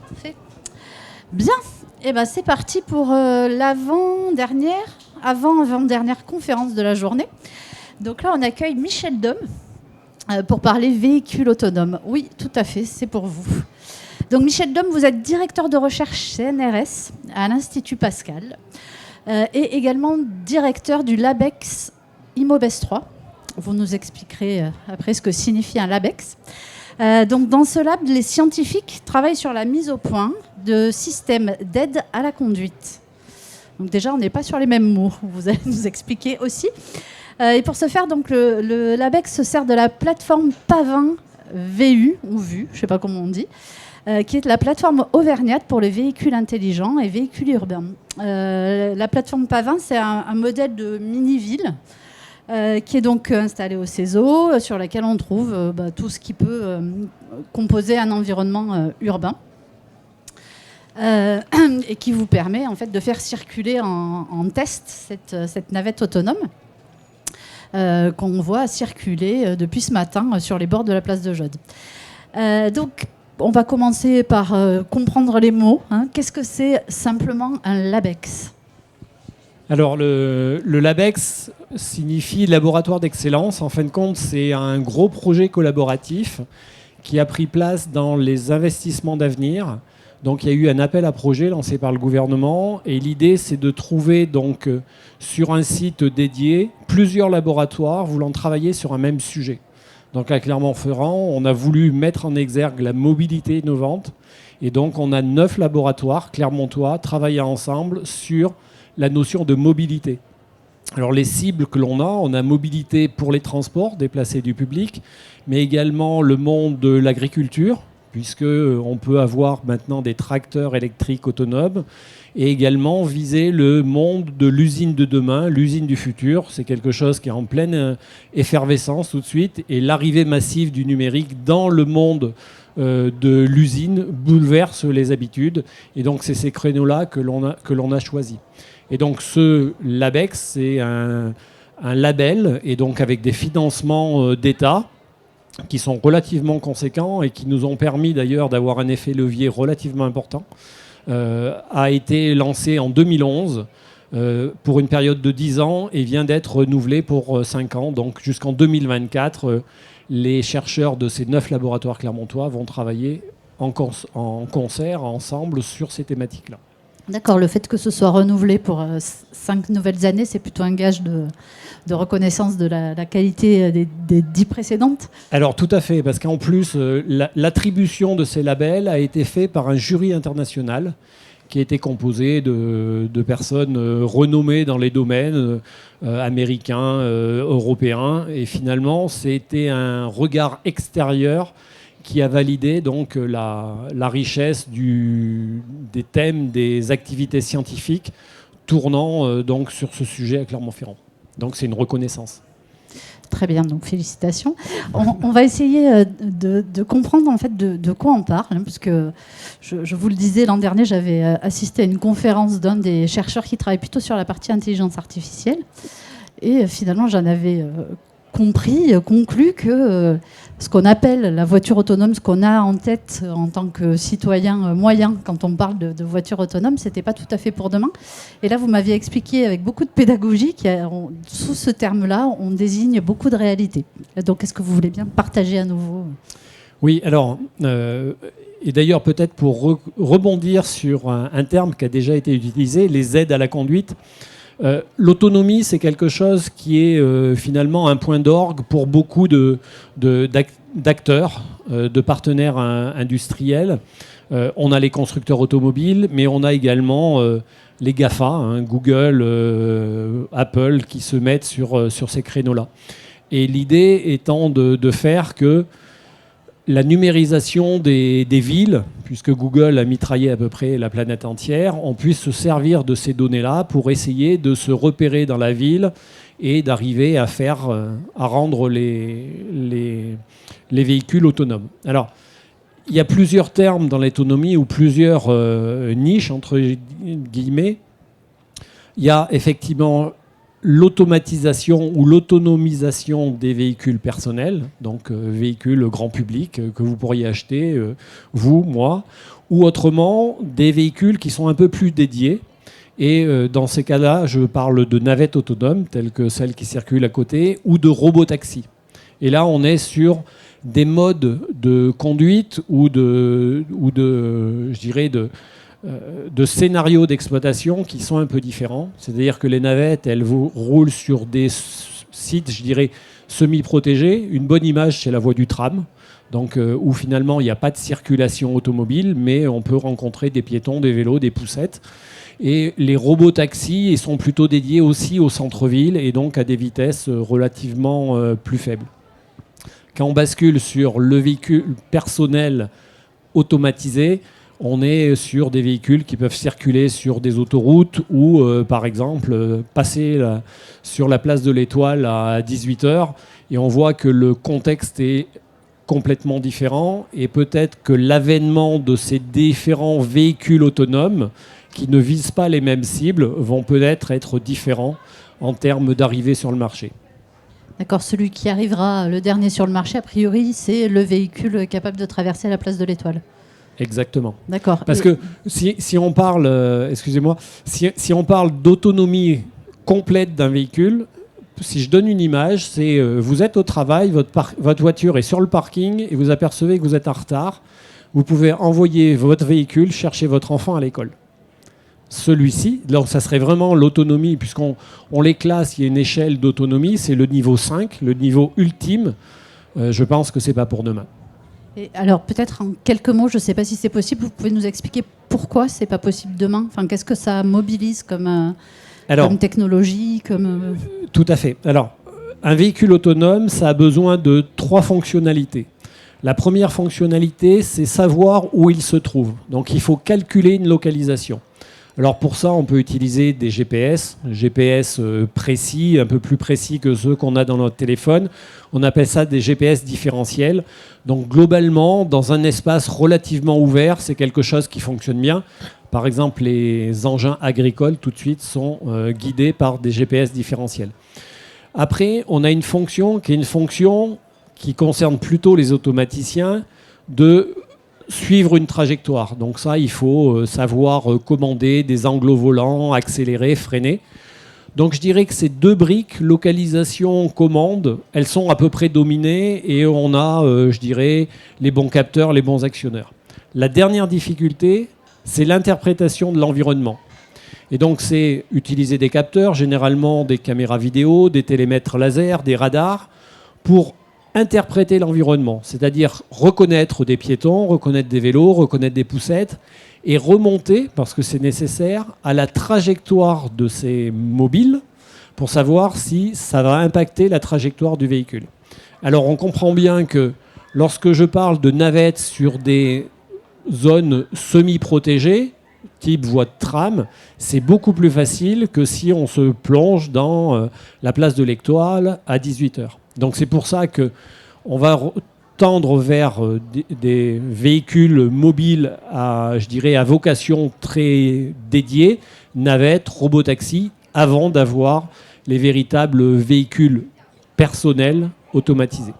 Parfait. Bien, et ben c'est parti pour avant-dernière conférence de la journée. Donc là, on accueille Michel Dom pour parler véhicules autonomes. Oui, tout à fait, c'est pour vous. Donc Michel Dom, vous êtes directeur de recherche CNRS à l'Institut Pascal et également directeur du LabEx Immobest 3. Vous nous expliquerez après ce que signifie un LabEx. Donc dans ce lab, les scientifiques travaillent sur la mise au point de systèmes d'aide à la conduite. Donc déjà, on n'est pas sur les mêmes mots, vous allez nous expliquer aussi. Et pour ce faire, donc, le LabEx se sert de la plateforme Pavin VU, ou VU, je ne sais pas comment on dit, qui est la plateforme auvergnate pour les véhicules intelligents et véhicules urbains. La plateforme Pavin, c'est un modèle de mini-ville qui est donc installé au CESO, sur laquelle on trouve tout ce qui peut composer un environnement urbain. Et qui vous permet en fait de faire circuler en test cette navette autonome qu'on voit circuler depuis ce matin sur les bords de la place de Jaude. Donc, on va commencer par comprendre les mots. Qu'est-ce que c'est simplement un LabEx ? Alors, le LabEx signifie laboratoire d'excellence. En fin de compte, c'est un gros projet collaboratif qui a pris place dans les investissements d'avenir. Donc, il y a eu un appel à projet lancé par le gouvernement et l'idée, c'est de trouver donc, sur un site dédié plusieurs laboratoires voulant travailler sur un même sujet. Donc, à Clermont-Ferrand, on a voulu mettre en exergue la mobilité innovante et donc on a 9 laboratoires clermontois travaillant ensemble sur la notion de mobilité. Alors, les cibles que l'on a, on a mobilité pour les transports, déplacer du public, mais également le monde de l'agriculture, puisqu'on peut avoir maintenant des tracteurs électriques autonomes, et également viser le monde de l'usine de demain, l'usine du futur. C'est quelque chose qui est en pleine effervescence tout de suite, et l'arrivée massive du numérique dans le monde de l'usine bouleverse les habitudes, et donc c'est ces créneaux-là que l'on a choisis. Et donc ce LabEx, c'est un label, et donc avec des financements d'État, qui sont relativement conséquents et qui nous ont permis d'ailleurs d'avoir un effet levier relativement important, a été lancé en 2011 pour une période de 10 ans et vient d'être renouvelé pour 5 ans. Donc jusqu'en 2024, les chercheurs de ces 9 laboratoires clermontois vont travailler en concert, ensemble, sur ces thématiques-là. D'accord, le fait que ce soit renouvelé pour 5 nouvelles années, c'est plutôt un gage de reconnaissance de la qualité des 10 précédentes ? Alors tout à fait, parce qu'en plus, l'attribution de ces labels a été faite par un jury international qui a été composé de personnes renommées dans les domaines américains, européens, et finalement, c'était un regard extérieur qui a validé donc la richesse des thèmes, des activités scientifiques tournant donc sur ce sujet à Clermont-Ferrand. Donc c'est une reconnaissance. Très bien, donc félicitations. On va essayer de comprendre en fait de quoi on parle, puisque je vous le disais, l'an dernier, j'avais assisté à une conférence d'un des chercheurs qui travaille plutôt sur la partie intelligence artificielle. Et finalement, j'en avais conclu que ce qu'on appelle la voiture autonome, ce qu'on a en tête en tant que citoyen moyen quand on parle de voiture autonome, c'était pas tout à fait pour demain. Et là, vous m'aviez expliqué avec beaucoup de pédagogie sous ce terme-là, on désigne beaucoup de réalités. Donc, est-ce que vous voulez bien partager à nouveau ? Oui, alors, et d'ailleurs peut-être pour rebondir sur un terme qui a déjà été utilisé, les aides à la conduite. L'autonomie, c'est quelque chose qui est finalement un point d'orgue pour beaucoup d'acteurs, de partenaires industriels. On a les constructeurs automobiles, mais on a également les GAFA, Google, Apple, qui se mettent sur ces créneaux-là. Et l'idée étant de faire que la numérisation des villes, puisque Google a mitraillé à peu près la planète entière, on puisse se servir de ces données-là pour essayer de se repérer dans la ville et d'arriver à rendre les véhicules autonomes. Alors, il y a plusieurs termes dans l'autonomie ou plusieurs niches, entre guillemets. Il y a effectivement l'automatisation ou l'autonomisation des véhicules personnels, donc véhicules grand public que vous pourriez acheter, vous, moi, ou autrement des véhicules qui sont un peu plus dédiés. Et dans ces cas-là, je parle de navettes autonomes, telles que celles qui circulent à côté, ou de robotaxis. Et là, on est sur des modes de conduite ou de scénarios d'exploitation qui sont un peu différents. C'est-à-dire que les navettes, elles roulent sur des sites, je dirais, semi-protégés. Une bonne image, c'est la voie du tram, donc, où finalement, il n'y a pas de circulation automobile, mais on peut rencontrer des piétons, des vélos, des poussettes. Et les robotaxis, ils sont plutôt dédiés aussi au centre-ville et donc à des vitesses relativement plus faibles. Quand on bascule sur le véhicule personnel automatisé, on est sur des véhicules qui peuvent circuler sur des autoroutes ou, par exemple, passer sur la place de l'Étoile à 18h. Et on voit que le contexte est complètement différent. Et peut-être que l'avènement de ces différents véhicules autonomes qui ne visent pas les mêmes cibles vont peut-être être différents en termes d'arrivée sur le marché. D'accord, celui qui arrivera le dernier sur le marché, a priori, c'est le véhicule capable de traverser la place de l'Étoile. Exactement. D'accord. Parce que si on parle, si on parle d'autonomie complète d'un véhicule, si je donne une image, c'est vous êtes au travail, votre voiture est sur le parking et vous apercevez que vous êtes en retard. Vous pouvez envoyer votre véhicule chercher votre enfant à l'école. Celui-ci, alors ça serait vraiment l'autonomie, puisqu'on les classe, il y a une échelle d'autonomie, c'est le niveau 5, le niveau ultime. Je pense que ce n'est pas pour demain. Et alors peut-être en quelques mots, je ne sais pas si c'est possible, vous pouvez nous expliquer pourquoi ce n'est pas possible demain, enfin, qu'est-ce que ça mobilise comme technologie Tout à fait. Alors, un véhicule autonome, ça a besoin de 3 fonctionnalités. La première fonctionnalité, c'est savoir où il se trouve. Donc il faut calculer une localisation. Alors pour ça, on peut utiliser des GPS précis, un peu plus précis que ceux qu'on a dans notre téléphone. On appelle ça des GPS différentiels. Donc globalement, dans un espace relativement ouvert, c'est quelque chose qui fonctionne bien. Par exemple, les engins agricoles, tout de suite, sont guidés par des GPS différentiels. Après, on a une fonction qui concerne plutôt les automaticiens de suivre une trajectoire. Donc ça, il faut savoir commander des angles volants, accélérer, freiner. Donc je dirais que ces 2 briques, localisation, commande, elles sont à peu près dominées et on a, je dirais, les bons capteurs, les bons actionneurs. La dernière difficulté, c'est l'interprétation de l'environnement. Et donc c'est utiliser des capteurs, généralement des caméras vidéo, des télémètres laser, des radars, pour interpréter l'environnement, c'est-à-dire reconnaître des piétons, reconnaître des vélos, reconnaître des poussettes et remonter, parce que c'est nécessaire, à la trajectoire de ces mobiles pour savoir si ça va impacter la trajectoire du véhicule. Alors on comprend bien que lorsque je parle de navettes sur des zones semi-protégées, type voie de tram, c'est beaucoup plus facile que si on se plonge dans la place de l'Étoile à 18h. Donc c'est pour ça qu'on va tendre vers des véhicules mobiles à vocation très dédiée, navettes, robotaxis, avant d'avoir les véritables véhicules personnels automatisés.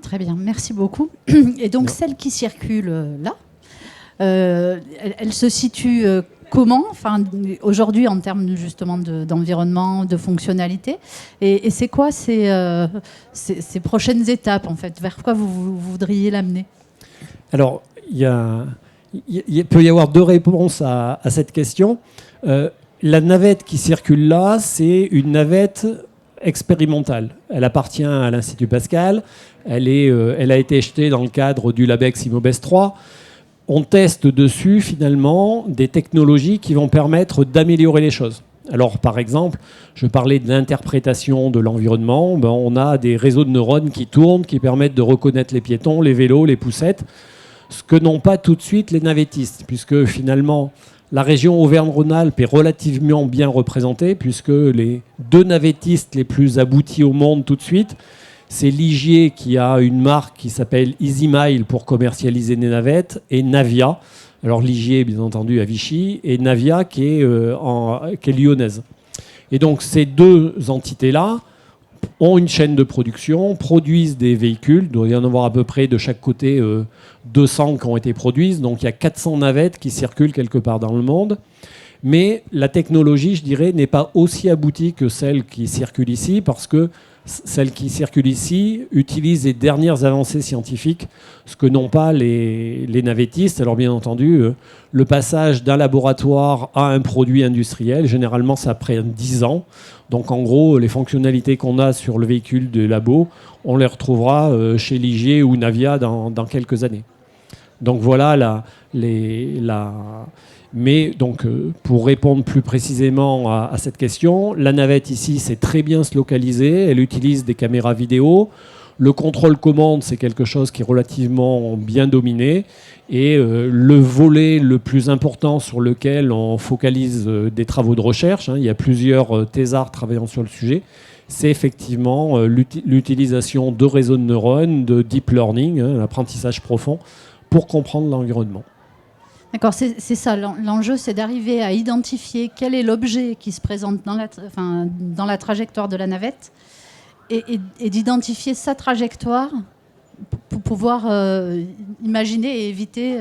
Très bien, merci beaucoup. Et donc celle qui circule là, elle se situe comment, enfin, aujourd'hui en termes justement d'environnement, de fonctionnalité, et c'est quoi ces prochaines étapes en fait, vers quoi vous voudriez l'amener? Alors, il peut y avoir 2 réponses à cette question. La navette qui circule là, c'est une navette expérimentale. Elle appartient à l'Institut Pascal. Elle a été achetée dans le cadre du LabEx Immobest 3. On teste dessus finalement des technologies qui vont permettre d'améliorer les choses. Alors par exemple, je parlais de l'interprétation de l'environnement. On a des réseaux de neurones qui tournent, qui permettent de reconnaître les piétons, les vélos, les poussettes, ce que n'ont pas tout de suite les navettistes, puisque finalement la région Auvergne-Rhône-Alpes est relativement bien représentée, puisque les 2 navettistes les plus aboutis au monde tout de suite, c'est Ligier qui a une marque qui s'appelle EasyMile pour commercialiser des navettes, et Navia. Alors Ligier, bien entendu, à Vichy, et Navia qui est lyonnaise. Et donc ces deux entités-là ont une chaîne de production, produisent des véhicules. Il doit y en avoir à peu près de chaque côté 200 qui ont été produites. Donc il y a 400 navettes qui circulent quelque part dans le monde. Mais la technologie, je dirais, n'est pas aussi aboutie que celle qui circule ici, parce que celle qui circule ici utilise les dernières avancées scientifiques, ce que n'ont pas les navettistes. Alors bien entendu, le passage d'un laboratoire à un produit industriel, généralement ça prend 10 ans. Donc en gros, les fonctionnalités qu'on a sur le véhicule de labo, on les retrouvera chez Ligier ou Navia dans quelques années. Donc voilà Mais donc, pour répondre plus précisément à cette question, la navette ici, c'est très bien se localiser. Elle utilise des caméras vidéo. Le contrôle-commande, c'est quelque chose qui est relativement bien dominé. Et le volet le plus important sur lequel on focalise des travaux de recherche, il y a plusieurs thésards travaillant sur le sujet, c'est effectivement l'utilisation de réseaux de neurones, de deep learning, l'apprentissage profond, pour comprendre l'environnement. D'accord, c'est ça. L'enjeu, c'est d'arriver à identifier quel est l'objet qui se présente dans la trajectoire de la navette et d'identifier sa trajectoire pour pouvoir imaginer et éviter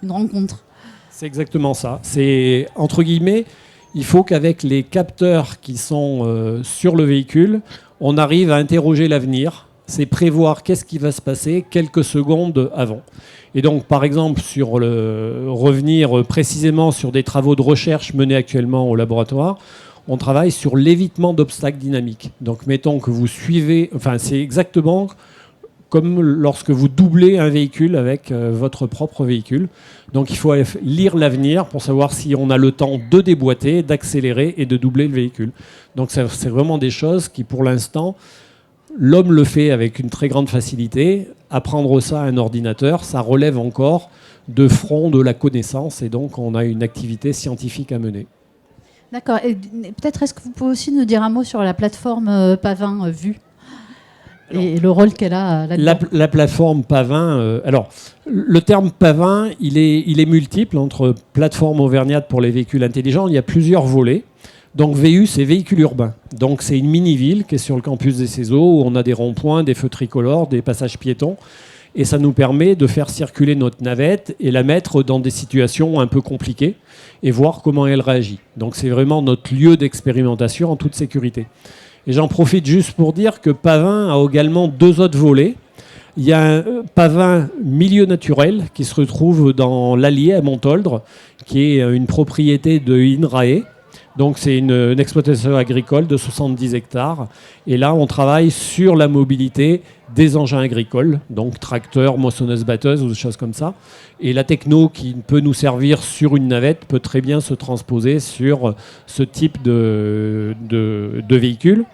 une rencontre. C'est exactement ça. C'est, entre guillemets, il faut qu'avec les capteurs qui sont sur le véhicule, on arrive à interroger l'avenir. C'est prévoir qu'est-ce qui va se passer quelques secondes avant. Et donc, par exemple, revenir précisément sur des travaux de recherche menés actuellement au laboratoire, on travaille sur l'évitement d'obstacles dynamiques. Donc, mettons que vous suivez... Enfin, c'est exactement comme lorsque vous doublez un véhicule avec votre propre véhicule. Donc, il faut lire l'avenir pour savoir si on a le temps de déboîter, d'accélérer et de doubler le véhicule. Donc, c'est vraiment des choses qui, pour l'instant... L'homme le fait avec une très grande facilité. Apprendre ça à un ordinateur, ça relève encore de front de la connaissance et donc on a une activité scientifique à mener. D'accord. Et peut-être est-ce que vous pouvez aussi nous dire un mot sur la plateforme Pavin Vue et le rôle qu'elle a là-dedans. La plateforme Pavin, alors le terme Pavin, il est multiple entre plateforme auvergnate pour les véhicules intelligents. Il y a plusieurs volets. Donc VU, c'est véhicule urbain. Donc c'est une mini-ville qui est sur le campus des CESO où on a des ronds-points, des feux tricolores, des passages piétons. Et ça nous permet de faire circuler notre navette et la mettre dans des situations un peu compliquées et voir comment elle réagit. Donc c'est vraiment notre lieu d'expérimentation en toute sécurité. Et j'en profite juste pour dire que Pavin a également deux autres volets. Il y a un Pavin milieu naturel qui se retrouve dans l'Allier à Montoldre, qui est une propriété de INRAE. Donc c'est une exploitation agricole de 70 hectares. Et là, on travaille sur la mobilité des engins agricoles, donc tracteurs, moissonneuses-batteuses ou des choses comme ça. Et la techno qui peut nous servir sur une navette peut très bien se transposer sur ce type de véhicule.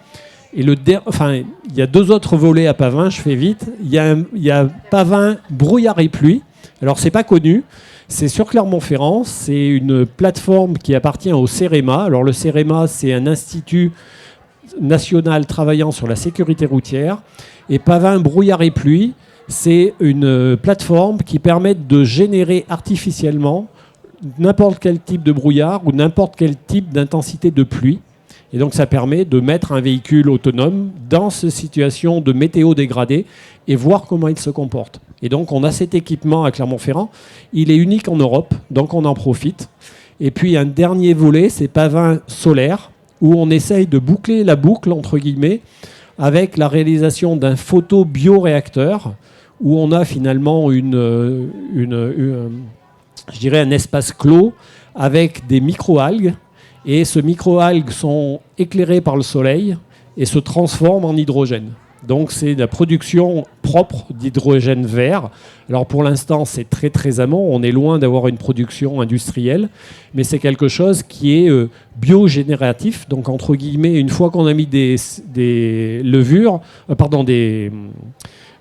Et il y a deux autres volets à Pavin, je fais vite. Il y a Pavin brouillard et pluie. Alors c'est pas connu. C'est sur Clermont-Ferrand, c'est une plateforme qui appartient au CEREMA. Alors le CEREMA, c'est un institut national travaillant sur la sécurité routière. Et Pavin brouillard et pluie, c'est une plateforme qui permet de générer artificiellement n'importe quel type de brouillard ou n'importe quel type d'intensité de pluie. Et donc ça permet de mettre un véhicule autonome dans cette situation de météo dégradée et voir comment il se comporte. Et donc on a cet équipement à Clermont-Ferrand. Il est unique en Europe, donc on en profite. Et puis un dernier volet, c'est Pavin solaire, où on essaye de boucler la boucle, entre guillemets, avec la réalisation d'un photobioréacteur, où on a finalement je dirais un espace clos avec des microalgues. Et ces microalgues sont éclairées par le soleil et se transforment en hydrogène. Donc c'est la production propre d'hydrogène vert. Alors pour l'instant, c'est très très amont. On est loin d'avoir une production industrielle, mais c'est quelque chose qui est biogénératif. Donc entre guillemets, une fois qu'on a mis des levures,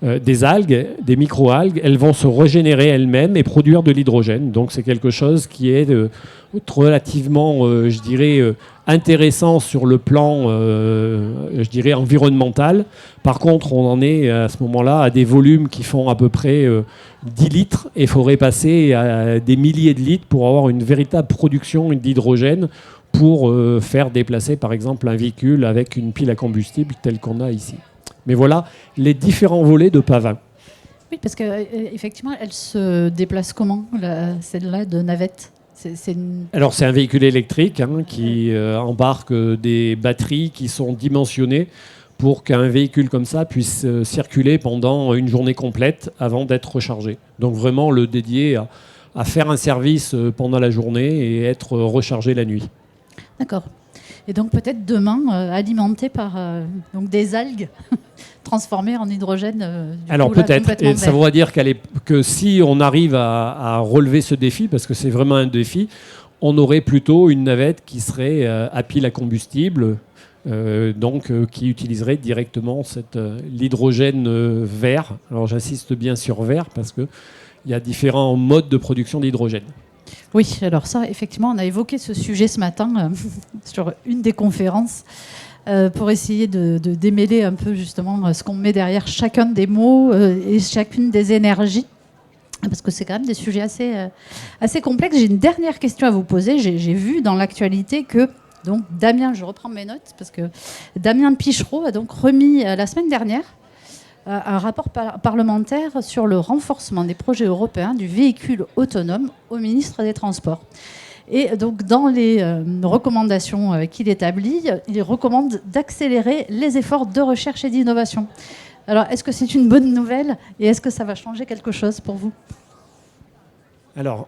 des algues, des micro-algues, elles vont se régénérer elles-mêmes et produire de l'hydrogène. Donc c'est quelque chose qui est relativement, je dirais, intéressant sur le plan, je dirais, environnemental. Par contre, on en est à ce moment-là à des volumes qui font à peu près 10 litres et il faudrait passer à des milliers de litres pour avoir une véritable production d'hydrogène pour faire déplacer par exemple un véhicule avec une pile à combustible telle qu'on a ici. Mais voilà les différents volets de Pavin. Oui, parce qu'effectivement, elle se déplace comment, celle-là de navette? Alors c'est un véhicule électrique qui embarque des batteries qui sont dimensionnées pour qu'un véhicule comme ça puisse circuler pendant une journée complète avant d'être rechargé. Donc vraiment le dédier à faire un service pendant la journée et être rechargé la nuit. D'accord. Et donc peut-être demain alimenté par donc des algues transformées en hydrogène. Alors peut-être, et ça voudrait dire que si on arrive à relever ce défi, parce que c'est vraiment un défi, on aurait plutôt une navette qui serait à pile à combustible, qui utiliserait directement l'hydrogène vert. Alors j'insiste bien sur vert parce qu'il y a différents modes de production d'hydrogène. Oui, alors ça, effectivement, on a évoqué ce sujet ce matin sur une des conférences pour essayer de démêler un peu justement ce qu'on met derrière chacun des mots et chacune des énergies, parce que c'est quand même des sujets assez complexes. J'ai une dernière question à vous poser. J'ai vu dans l'actualité que donc Damien, je reprends mes notes, parce que Damien Pichereau a donc remis la semaine dernière un rapport parlementaire sur le renforcement des projets européens du véhicule autonome au ministre des Transports. Et donc, dans les recommandations qu'il établit, il recommande d'accélérer les efforts de recherche et d'innovation. Alors, est-ce que c'est une bonne nouvelle et est-ce que ça va changer quelque chose pour vous ? Alors,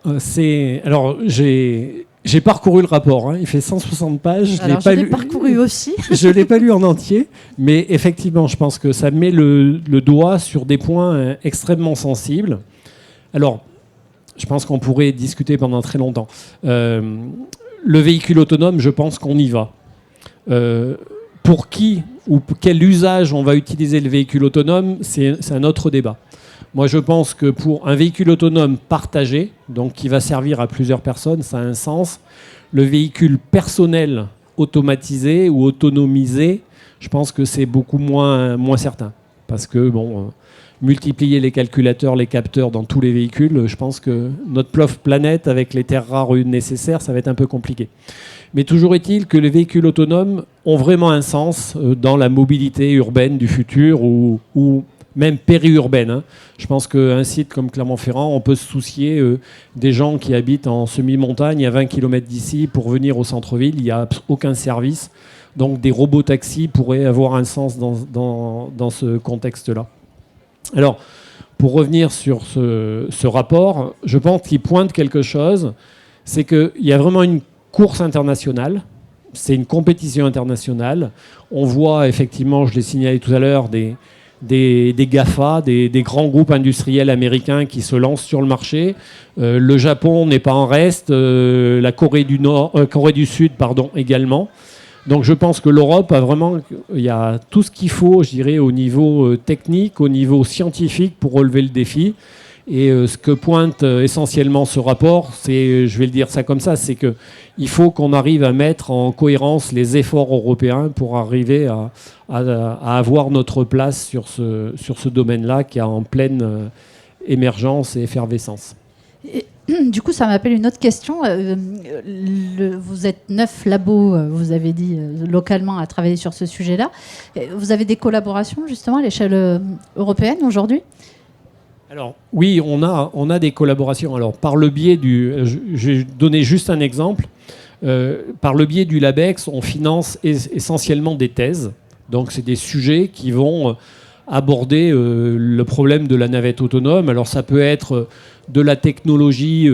j'ai parcouru le rapport, il fait 160 pages. Je l'ai parcouru aussi. Je ne l'ai pas lu en entier, mais effectivement, je pense que ça met le doigt sur des points extrêmement sensibles. Alors, je pense qu'on pourrait discuter pendant très longtemps. Le véhicule autonome, je pense qu'on y va. Pour qui ou quel usage on va utiliser le véhicule autonome, c'est un autre débat. Moi, je pense que pour un véhicule autonome partagé, donc qui va servir à plusieurs personnes, ça a un sens. Le véhicule personnel automatisé ou autonomisé, je pense que c'est beaucoup moins certain. Parce que, multiplier les calculateurs, les capteurs dans tous les véhicules, je pense que notre pauvre planète, avec les terres rares nécessaires, ça va être un peu compliqué. Mais toujours est-il que les véhicules autonomes ont vraiment un sens dans la mobilité urbaine du futur ou même périurbaine. Je pense qu'un site comme Clermont-Ferrand, on peut se soucier des gens qui habitent en semi-montagne à 20 km d'ici pour venir au centre-ville. Il n'y a aucun service. Donc des robots-taxis pourraient avoir un sens dans ce contexte-là. Alors, pour revenir sur ce rapport, je pense qu'il pointe quelque chose. C'est qu'il y a vraiment une course internationale. C'est une compétition internationale. On voit effectivement, je l'ai signalé tout à l'heure, des GAFA, des grands groupes industriels américains qui se lancent sur le marché. Le Japon n'est pas en reste, la Corée du Sud également. Donc je pense que l'Europe il y a tout ce qu'il faut, je dirais, au niveau technique, au niveau scientifique pour relever le défi. Et ce que pointe essentiellement ce rapport, je vais le dire ça comme ça, c'est qu'il faut qu'on arrive à mettre en cohérence les efforts européens pour arriver à avoir notre place sur ce domaine-là qui est en pleine émergence et effervescence. Et, du coup, ça m'appelle une autre question. Vous êtes 9 labos, vous avez dit, localement à travailler sur ce sujet-là. Vous avez des collaborations justement à l'échelle européenne aujourd'hui ? Alors oui, on a des collaborations. Alors par le biais je vais donner juste un exemple. Par le biais du LabEx, on finance essentiellement des thèses. Donc c'est des sujets qui vont aborder le problème de la navette autonome. Alors ça peut être de la technologie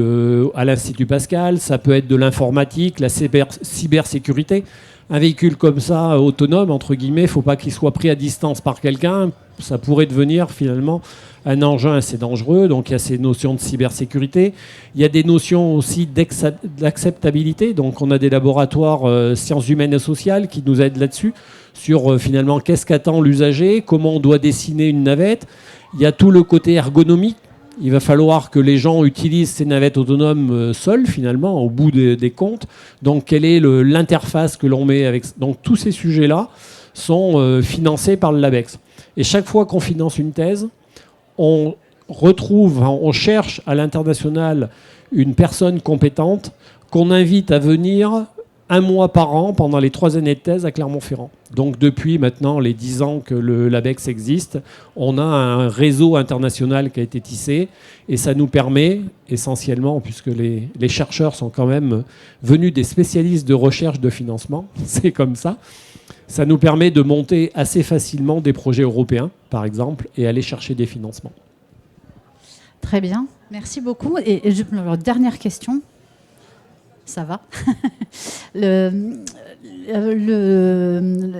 à l'Institut Pascal, ça peut être de l'informatique, la cybersécurité. Un véhicule comme ça, autonome, entre guillemets, il ne faut pas qu'il soit pris à distance par quelqu'un. Ça pourrait devenir finalement un engin assez dangereux. Donc il y a ces notions de cybersécurité. Il y a des notions aussi d'acceptabilité. Donc on a des laboratoires sciences humaines et sociales qui nous aident là-dessus, sur finalement qu'est-ce qu'attend l'usager, comment on doit dessiner une navette. Il y a tout le côté ergonomique. Il va falloir que les gens utilisent ces navettes autonomes seules, finalement, au bout des comptes. Donc, quelle est l'interface que l'on met avec... Donc, tous ces sujets-là sont financés par le LabEx. Et chaque fois qu'on finance une thèse, on cherche à l'international une personne compétente qu'on invite à venir 1 mois par an pendant les 3 années de thèse à Clermont-Ferrand. Donc depuis maintenant les 10 ans que le LABEX existe, on a un réseau international qui a été tissé et ça nous permet essentiellement, puisque les chercheurs sont quand même venus des spécialistes de recherche de financement, c'est comme ça nous permet de monter assez facilement des projets européens, par exemple, et aller chercher des financements. Très bien, merci beaucoup. Et alors, dernière question. Ça va. le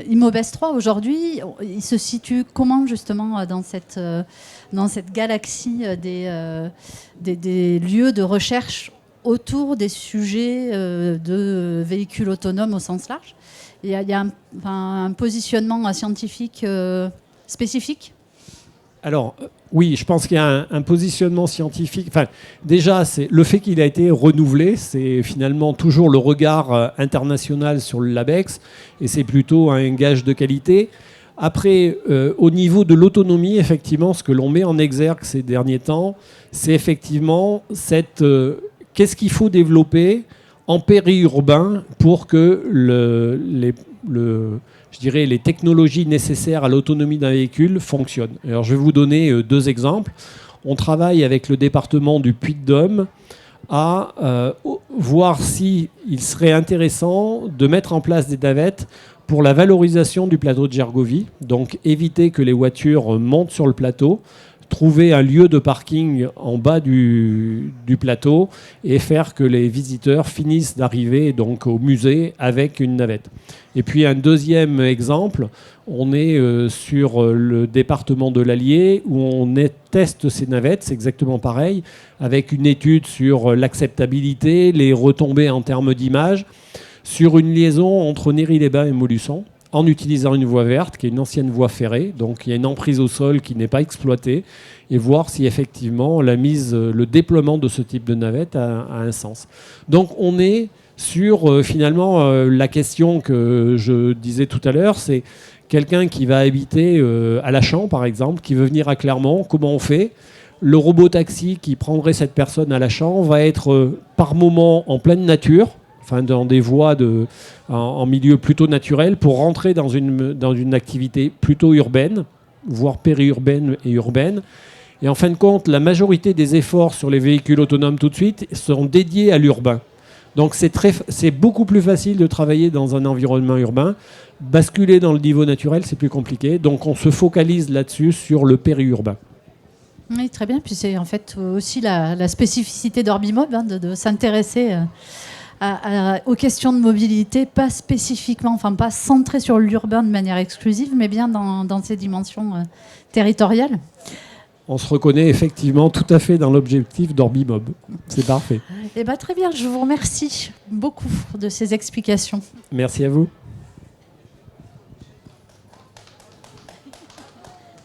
Immobest 3, aujourd'hui, il se situe comment justement dans cette galaxie des lieux de recherche autour des sujets de véhicules autonomes au sens large? Il y a un positionnement scientifique spécifique? Alors, oui, je pense qu'il y a un positionnement scientifique. Enfin, déjà, c'est le fait qu'il a été renouvelé, c'est finalement toujours le regard international sur le LABEX, et c'est plutôt un gage de qualité. Après, au niveau de l'autonomie, effectivement, ce que l'on met en exergue ces derniers temps, c'est effectivement qu'est-ce qu'il faut développer en périurbain pour que je dirais, les technologies nécessaires à l'autonomie d'un véhicule fonctionnent. Alors, je vais vous donner 2 exemples. On travaille avec le département du Puy-de-Dôme à voir s'il serait intéressant de mettre en place des navettes pour la valorisation du plateau de Gergovie. Donc, éviter que les voitures montent sur le plateau, trouver un lieu de parking en bas du plateau et faire que les visiteurs finissent d'arriver donc au musée avec une navette. Et puis un deuxième exemple, on est sur le département de l'Allier où on teste ces navettes, c'est exactement pareil, avec une étude sur l'acceptabilité, les retombées en termes d'image, sur une liaison entre Néry-les-Bains et Montluçon, en utilisant une voie verte, qui est une ancienne voie ferrée. Donc il y a une emprise au sol qui n'est pas exploitée, et voir si effectivement le déploiement de ce type de navette a un sens. Donc on est sur finalement la question que je disais tout à l'heure, c'est quelqu'un qui va habiter à Lachamps par exemple, qui veut venir à Clermont, comment on fait ? Le robot-taxi qui prendrait cette personne à Lachamps va être par moment en pleine nature, enfin dans des voies en milieu plutôt naturel, pour rentrer dans une activité plutôt urbaine, voire périurbaine et urbaine. Et en fin de compte, la majorité des efforts sur les véhicules autonomes tout de suite seront dédiés à l'urbain. Donc c'est beaucoup plus facile de travailler dans un environnement urbain. Basculer dans le niveau naturel, c'est plus compliqué. Donc on se focalise là-dessus sur le périurbain. Oui, très bien. Puis c'est en fait aussi la spécificité d'Orbimob, de s'intéresser aux questions de mobilité, pas spécifiquement, enfin pas centré sur l'urbain de manière exclusive, mais bien dans ses dimensions territoriales. On se reconnaît effectivement tout à fait dans l'objectif d'Orbimob. C'est parfait. Eh bien, très bien, je vous remercie beaucoup de ces explications. Merci à vous.